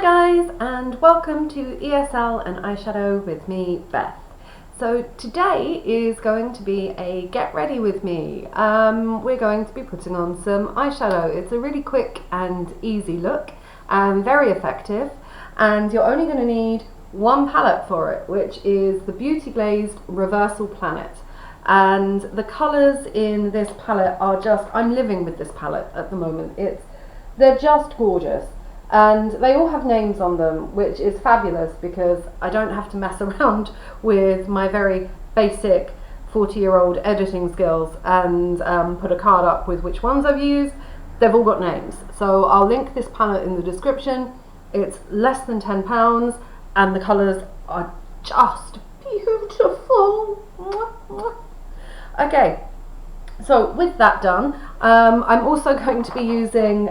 guys, and welcome to ESL and Eyeshadow with me, Beth. So today is going to be a get ready with me. We're going to be putting on some eyeshadow. It's a really quick and easy look and very effective, and you're only going to need one palette for it, which is the Beauty Glazed Reversal Planet. And the colours in this palette are just, I'm living with this palette at the moment. They're just gorgeous. And they all have names on them, which is fabulous because I don't have to mess around with my very basic 40-year-old editing skills and put a card up with which ones I've used. They've all got names. So I'll link this palette in the description. It's less than £10 and the colours are just beautiful. Okay, so with that done, I'm also going to be using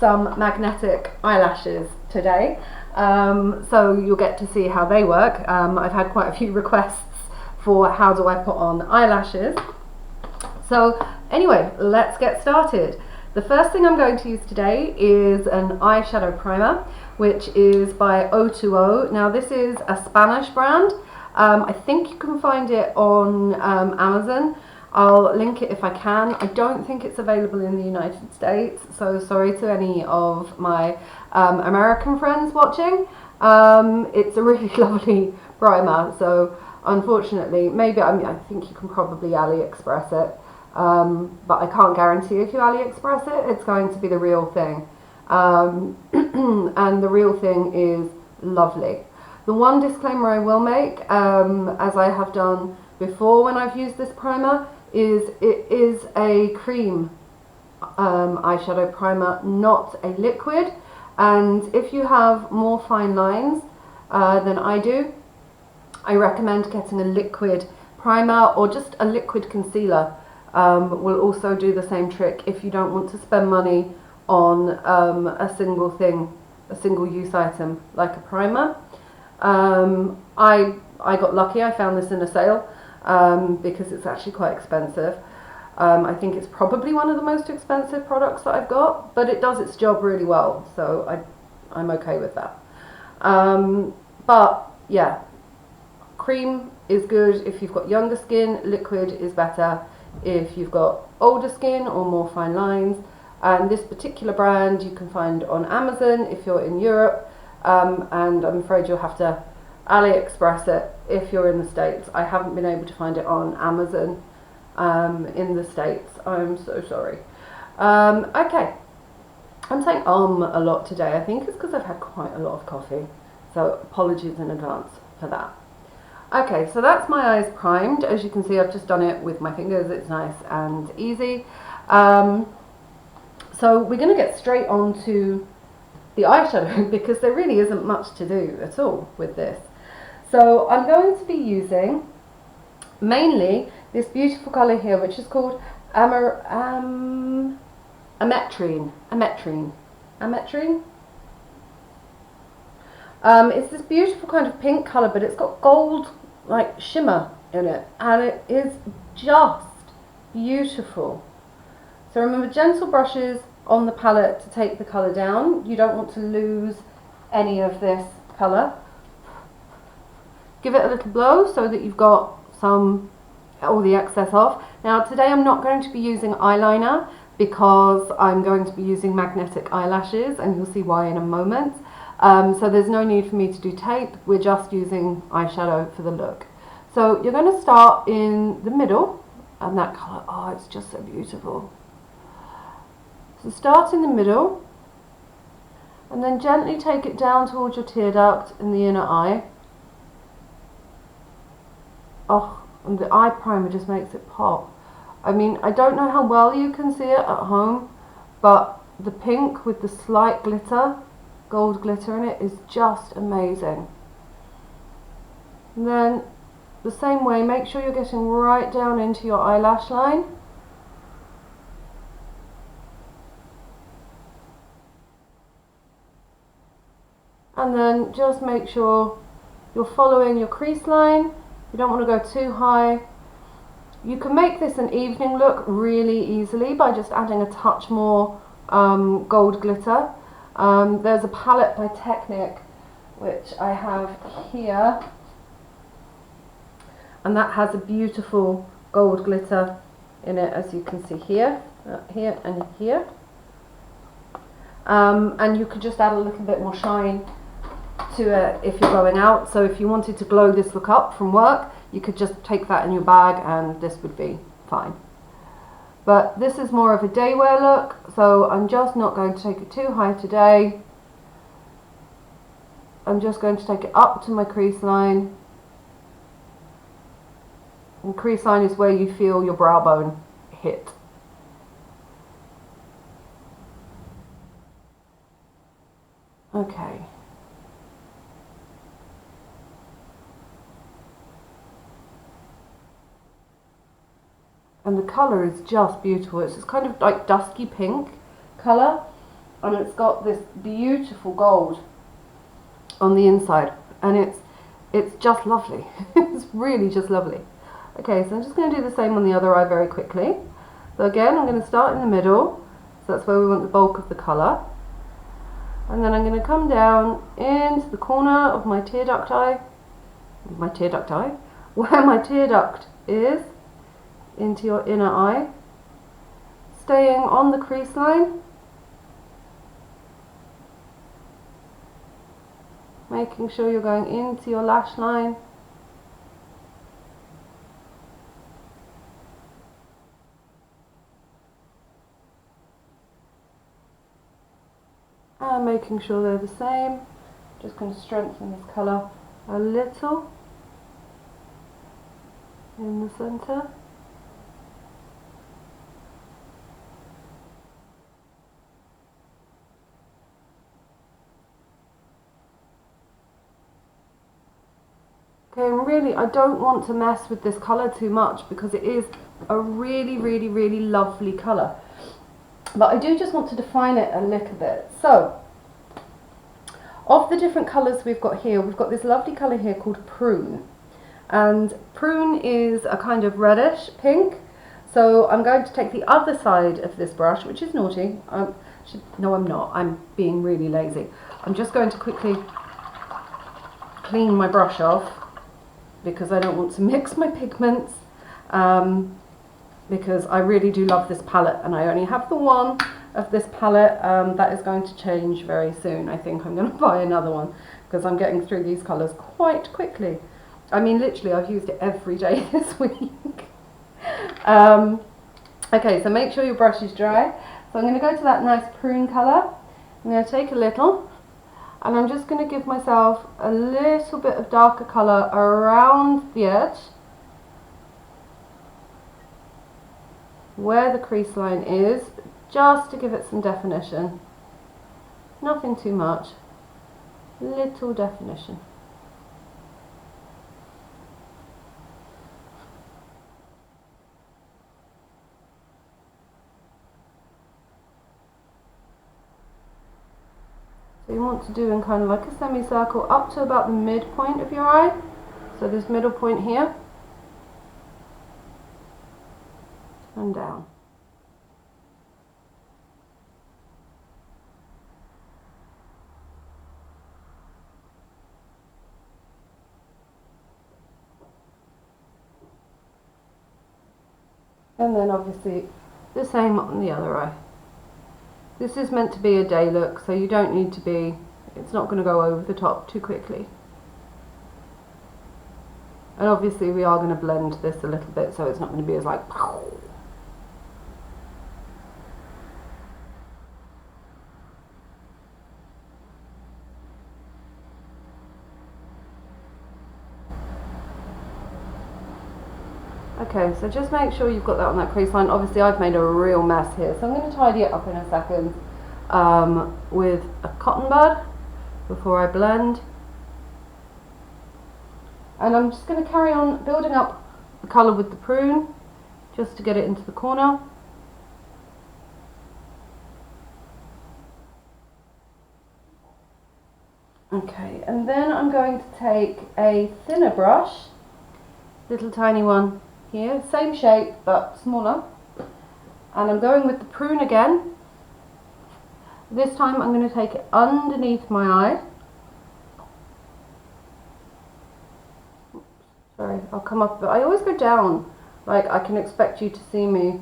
some magnetic eyelashes today, so you'll get to see how they work. I've had quite a few requests for how do I put on eyelashes. So anyway, let's get started. The first thing I'm going to use today is an eyeshadow primer, which is by O2O. Now this is a Spanish brand. I think you can find it on Amazon. I'll link it if I can. I don't think it's available in the United States, so sorry to any of my American friends watching. It's a really lovely primer, so unfortunately, maybe, I think you can probably AliExpress it, but I can't guarantee if you AliExpress it, it's going to be the real thing. And the real thing is lovely. The one disclaimer I will make, as I have done before when I've used this primer, is it is a cream eyeshadow primer, not a liquid. And if you have more fine lines than I do, I recommend getting a liquid primer or just a liquid concealer. Will also do the same trick if you don't want to spend money on a single use item like a primer. I got lucky, I found this in a sale. Because it's actually quite expensive. I think it's probably one of the most expensive products that I've got, but it does its job really well, so I'm okay with that. But yeah, cream is good if you've got younger skin, liquid is better if you've got older skin or more fine lines. And this particular brand you can find on Amazon if you're in Europe, and I'm afraid you'll have to AliExpress it if you're in the States. I haven't been able to find it on Amazon in the States. I'm so sorry. Okay, I'm saying a lot today. I think it's because I've had quite a lot of coffee, so apologies in advance for that. Okay, so that's my eyes primed. As you can see, I've just done it with my fingers. It's nice and easy. So we're going to get straight on to the eyeshadow because there really isn't much to do at all with this. So I'm going to be using mainly this beautiful colour here, which is called Ametrine. It's this beautiful kind of pink colour, but it's got gold like shimmer in it, and it is just beautiful. So remember, gentle brushes on the palette to take the colour down. You don't want to lose any of this colour. Give it a little blow so that you've got all the excess off. Now today I'm not going to be using eyeliner because I'm going to be using magnetic eyelashes, and you'll see why in a moment. So there's no need for me to do tape. We're just using eyeshadow for the look. So you're going to start in the middle, and that colour, oh, it's just so beautiful. So start in the middle and then gently take it down towards your tear duct in the inner eye. Oh, and the eye primer just makes it pop. I mean, I don't know how well you can see it at home, but the pink with the slight glitter, gold glitter in it, is just amazing. And then the same way, make sure you're getting right down into your eyelash line. And then just make sure you're following your crease line. You don't want to go too high. You can make this an evening look really easily by just adding a touch more gold glitter. There's a palette by Technic which I have here, and that has a beautiful gold glitter in it, as you can see here, here and here. And you could just add a little bit more shine to it if you're going out. So if you wanted to glow this look up from work, you could just take that in your bag and this would be fine. But this is more of a daywear look, so I'm just not going to take it too high today. I'm just going to take it up to my crease line. And crease line is where you feel your brow bone hit. Okay. And the colour is just beautiful. It's just kind of like dusky pink colour, and it's got this beautiful gold on the inside, and it's just lovely. It's really just lovely. Okay, so I'm just going to do the same on the other eye very quickly. So again, I'm going to start in the middle, so that's where we want the bulk of the colour, and then I'm going to come down into the corner of my tear duct eye, where my tear duct is, into your inner eye, staying on the crease line, making sure you're going into your lash line, and making sure they're the same. Just going to strengthen this colour a little in the centre. Okay, and really I don't want to mess with this colour too much because it is a really, really, really lovely colour. But I do just want to define it a little bit. So, of the different colours we've got here, we've got this lovely colour here called Prune. And Prune is a kind of reddish pink. So I'm going to take the other side of this brush, which is naughty. No, I'm not. I'm being really lazy. I'm just going to quickly clean my brush off, because I don't want to mix my pigments, because I really do love this palette, and I only have the one of this palette. That is going to change very soon. I think I'm going to buy another one because I'm getting through these colours quite quickly. I mean, literally I've used it every day this week. Okay, so make sure your brush is dry. So I'm going to go to that nice prune colour. I'm going to take a little, and I'm just going to give myself a little bit of darker colour around the edge, where the crease line is, just to give it some definition. Nothing too much, little definition. So you want to do in kind of like a semicircle up to about the midpoint of your eye. So this middle point here, and down. And then obviously the same on the other eye. This is meant to be a day look, so you don't need to be, it's not going to go over the top too quickly. And obviously we are going to blend this a little bit, so it's not going to be as like pow. Okay, so just make sure you've got that on that crease line. Obviously I've made a real mess here, so I'm going to tidy it up in a second with a cotton bud before I blend. And I'm just going to carry on building up the colour with the prune, just to get it into the corner. Okay, and then I'm going to take a thinner brush, little tiny one here, same shape but smaller, and I'm going with the prune again, This time I'm going to take it underneath my eye. Sorry, I'll come up, but I always go down. Like, I can expect you to see me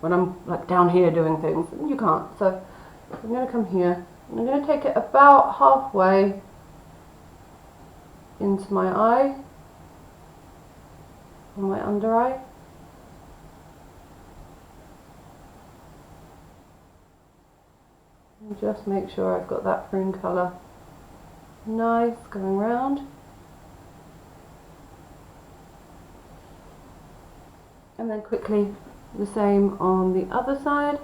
when I'm like down here doing things, and you can't. So I'm going to come here, and I'm going to take it about halfway into my eye, on my under eye. And just make sure I've got that prune colour nice going round. And then quickly the same on the other side.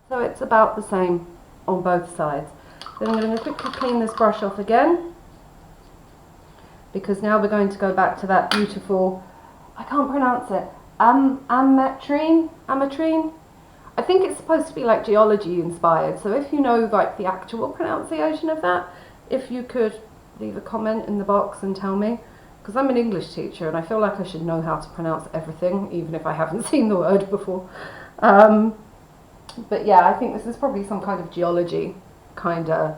So it's about the same on both sides. Then I'm going to quickly clean this brush off again, because now we're going to go back to that beautiful, I can't pronounce it, ametrine? I think it's supposed to be like geology inspired, so if you know like the actual pronunciation of that, if you could leave a comment in the box and tell me, because I'm an English teacher and I feel like I should know how to pronounce everything, even if I haven't seen the word before. But yeah, I think this is probably some kind of geology kind of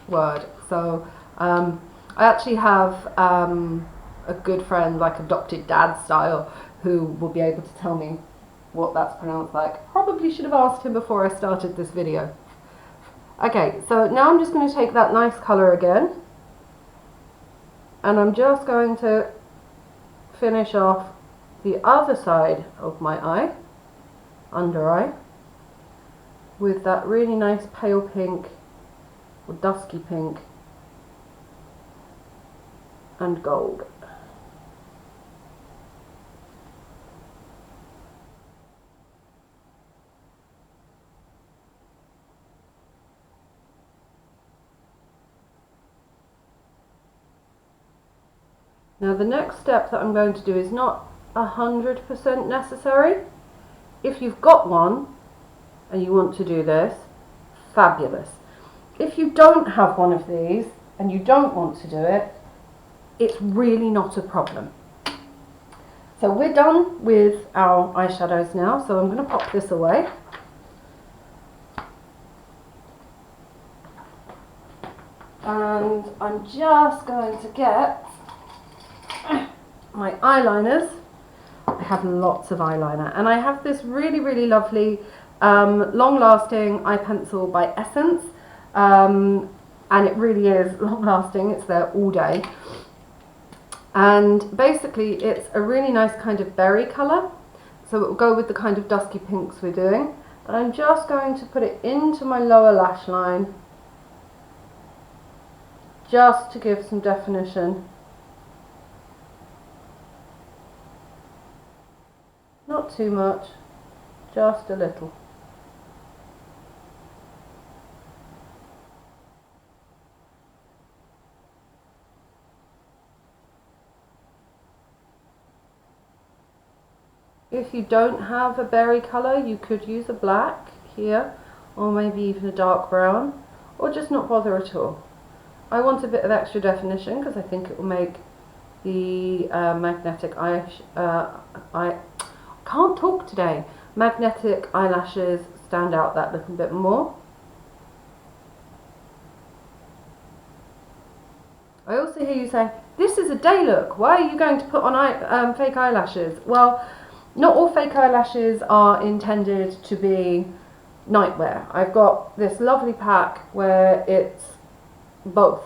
word. So I actually have a good friend, like adopted dad style, who will be able to tell me what that's pronounced like. Probably should have asked him before I started this video. Okay, so now I'm just going to take that nice colour again, and I'm just going to finish off the other side of my eye, under eye, with that really nice pale pink or dusky pink and gold. Now the next step that I'm going to do is not 100% necessary. If you've got one and you want to do this, fabulous. If you don't have one of these and you don't want to do it, it's really not a problem. So we're done with our eyeshadows now, so I'm going to pop this away. And I'm just going to get my eyeliners. I have lots of eyeliner, and I have this really lovely long-lasting eye pencil by Essence, and it really is long-lasting. It's there all day, and basically it's a really nice kind of berry colour, so it will go with the kind of dusky pinks we're doing. And I'm just going to put it into my lower lash line, just to give some definition. Not too much, just a little. If you don't have a berry colour, you could use a black here, or maybe even a dark brown, or just not bother at all. I want a bit of extra definition because I think it will make the magnetic can't talk today. Magnetic eyelashes stand out that little bit more. I also hear you saying, this is a day look, why are you going to put on fake eyelashes? Well, not all fake eyelashes are intended to be nightwear. I've got this lovely pack where it's both.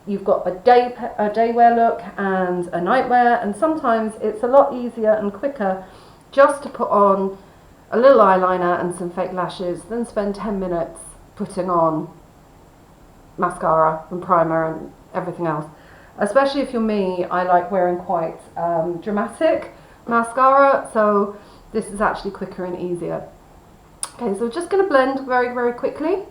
You've got a daywear look and a nightwear, and sometimes it's a lot easier and quicker just to put on a little eyeliner and some fake lashes than spend 10 minutes putting on mascara and primer and everything else. Especially if you're me, I like wearing quite dramatic mascara, so this is actually quicker and easier. Okay, so we're just going to blend very quickly.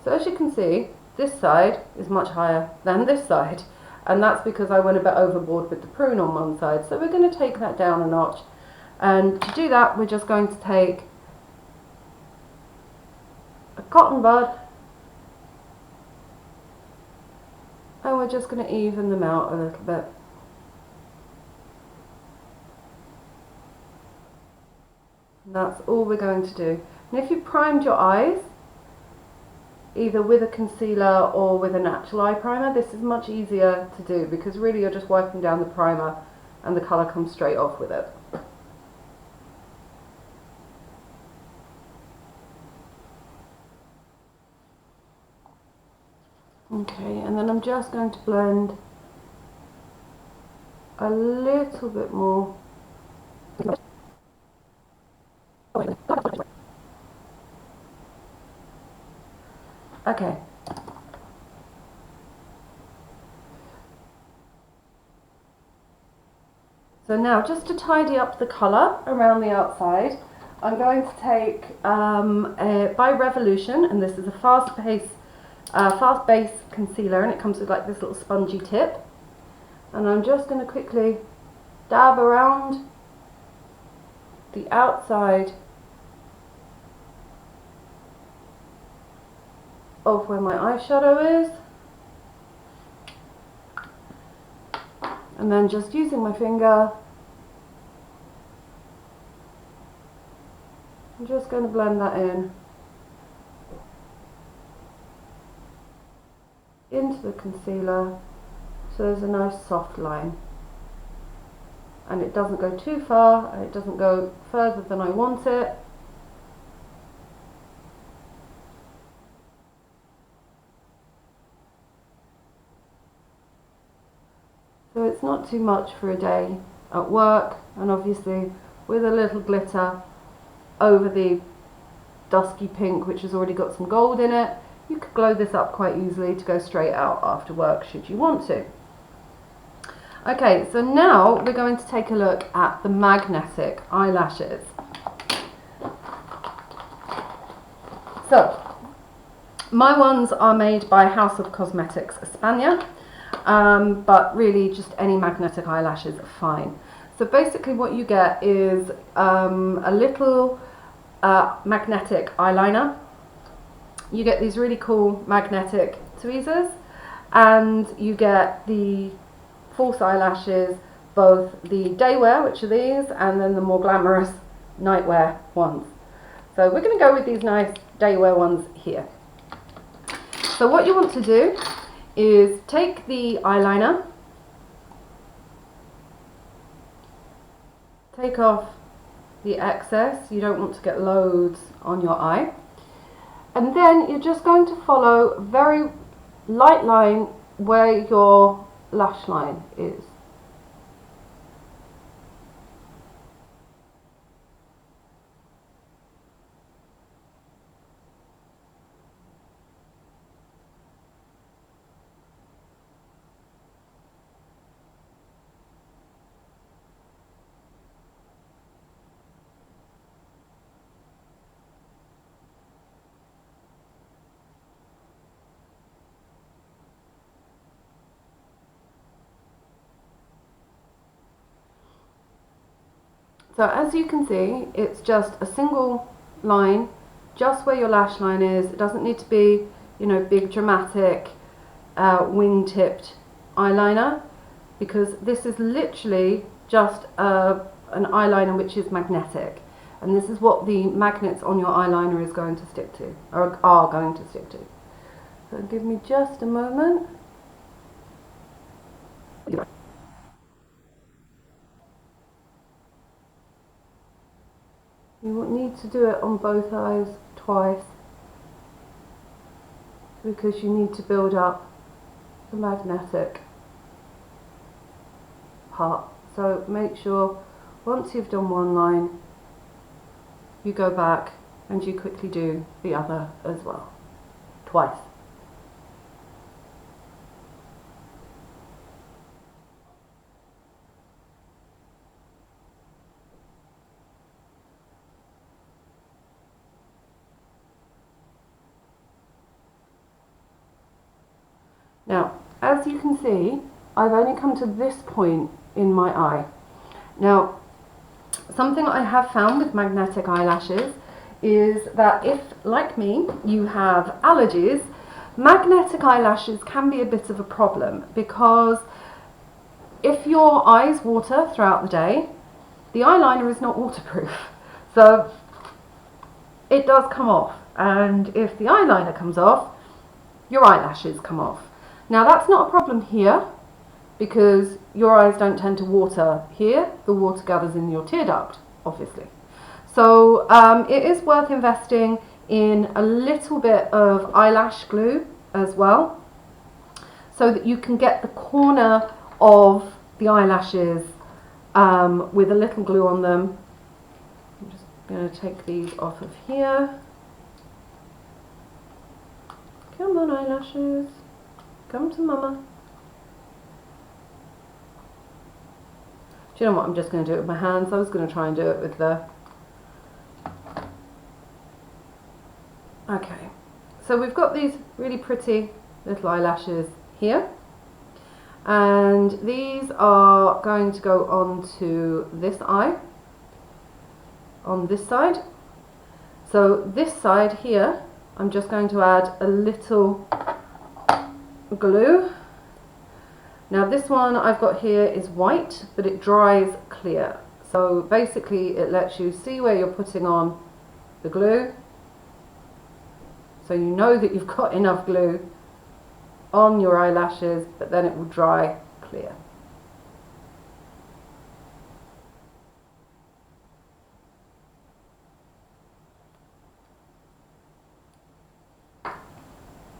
So as you can see, this side is much higher than this side, and that's because I went a bit overboard with the prune on one side. So we're going to take that down a notch, and to do that we're just going to take a cotton bud and we're just going to even them out a little bit. And that's all we're going to do. And if you primed your eyes, either with a concealer or with a natural eye primer, this is much easier to do because really you're just wiping down the primer and the colour comes straight off with it. Okay, and then I'm just going to blend a little bit more. Okay. So now, just to tidy up the colour around the outside, I'm going to take by Revolution, and this is a fast base concealer, and it comes with like this little spongy tip. And I'm just going to quickly dab around the outside of where my eyeshadow is, and then just using my finger, I'm just going to blend that into the concealer so there's a nice soft line, and it doesn't go too far and it doesn't go further than I want it. So it's not too much for a day at work, and obviously with a little glitter over the dusky pink, which has already got some gold in it, you could glow this up quite easily to go straight out after work should you want to. Okay, so now we're going to take a look at the magnetic eyelashes. So my ones are made by House of Cosmetics España, but really just any magnetic eyelashes are fine. So basically what you get is a little magnetic eyeliner. You get these really cool magnetic tweezers, and you get the false eyelashes, both the Daywear, which are these, and then the more glamorous nightwear ones. So we're going to go with these nice Daywear ones here. So what you want to do is take the eyeliner, take off the excess, you don't want to get loads on your eye, and then you're just going to follow a very light line where your lash line is. So as you can see, it's just a single line, just where your lash line is. It doesn't need to be, you know, big dramatic wing-tipped eyeliner, because this is literally just an eyeliner which is magnetic, and this is what the magnets on your eyeliner is going to stick to, or are going to stick to. So give me just a moment. You need to do it on both eyes twice, because you need to build up the magnetic part. So make sure once you've done one line, you go back and you quickly do the other as well, twice. Now, as you can see, I've only come to this point in my eye. Now, something I have found with magnetic eyelashes is that if, like me, you have allergies, magnetic eyelashes can be a bit of a problem, because if your eyes water throughout the day, the eyeliner is not waterproof. So it does come off, and if the eyeliner comes off, your eyelashes come off. Now that's not a problem here, because your eyes don't tend to water here. The water gathers in your tear duct, obviously. So it is worth investing in a little bit of eyelash glue as well, so that you can get the corner of the eyelashes with a little glue on them. I'm just going to take these off of here. Come on, eyelashes, come to mama. Do you know what, I'm just going to do it with my hands. I was going to try and do it with the... Okay, so we've got these really pretty little eyelashes here, and these are going to go onto this eye, on this side. So this side here, I'm just going to add a little glue. Now this one I've got here is white, but it dries clear. So basically it lets you see where you're putting on the glue, so you know that you've got enough glue on your eyelashes, but then it will dry clear.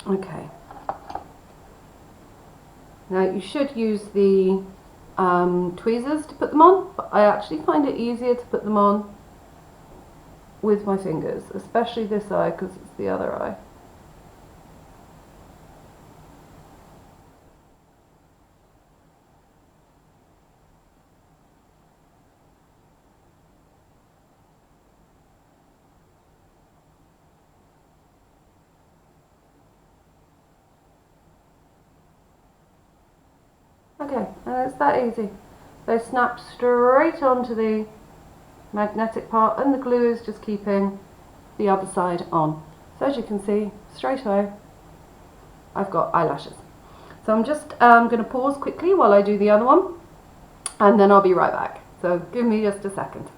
Okay. Now you should use the tweezers to put them on, but I actually find it easier to put them on with my fingers, especially this eye because it's the other eye. Okay, and it's that easy. They snap straight onto the magnetic part, and the glue is just keeping the other side on. So as you can see, straight away I've got eyelashes. So I'm just going to pause quickly while I do the other one, and then I'll be right back. So give me just a second.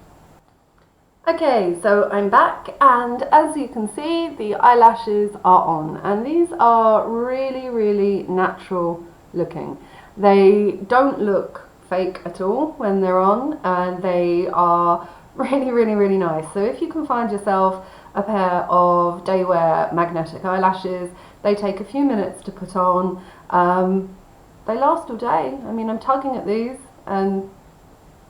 Okay, so I'm back, and as you can see, the eyelashes are on, and these are really, really natural looking. They don't look fake at all when they're on, and they are really, really, really nice. So if you can find yourself a pair of Daywear magnetic eyelashes, they take a few minutes to put on. They last all day. I mean, I'm tugging at these and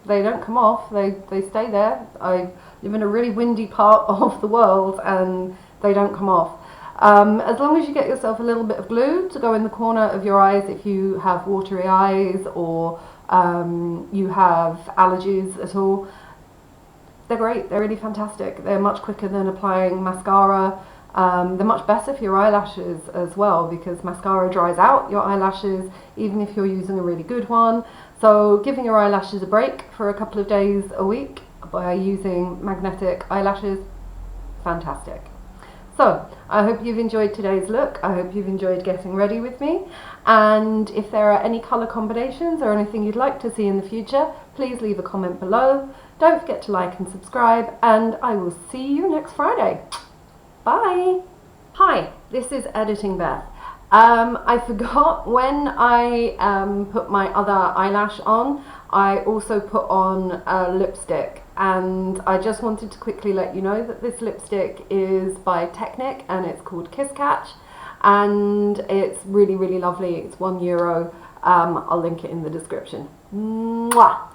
they don't come off, they stay there. I live in a really windy part of the world and they don't come off. As long as you get yourself a little bit of glue to go in the corner of your eyes if you have watery eyes or you have allergies at all, they're great, they're really fantastic. They're much quicker than applying mascara. They're much better for your eyelashes as well, because mascara dries out your eyelashes even if you're using a really good one. So giving your eyelashes a break for a couple of days a week by using magnetic eyelashes, fantastic. So I hope you've enjoyed today's look. I hope you've enjoyed getting ready with me, and if there are any colour combinations or anything you'd like to see in the future, please leave a comment below. Don't forget to like and subscribe, and I will see you next Friday. Bye! Hi, this is Editing Beth. I forgot when I put my other eyelash on, I also put on a lipstick, and I just wanted to quickly let you know that this lipstick is by Technic and it's called Kiss Catch, and it's really, really lovely. It's €1. I'll link it in the description. Mwah!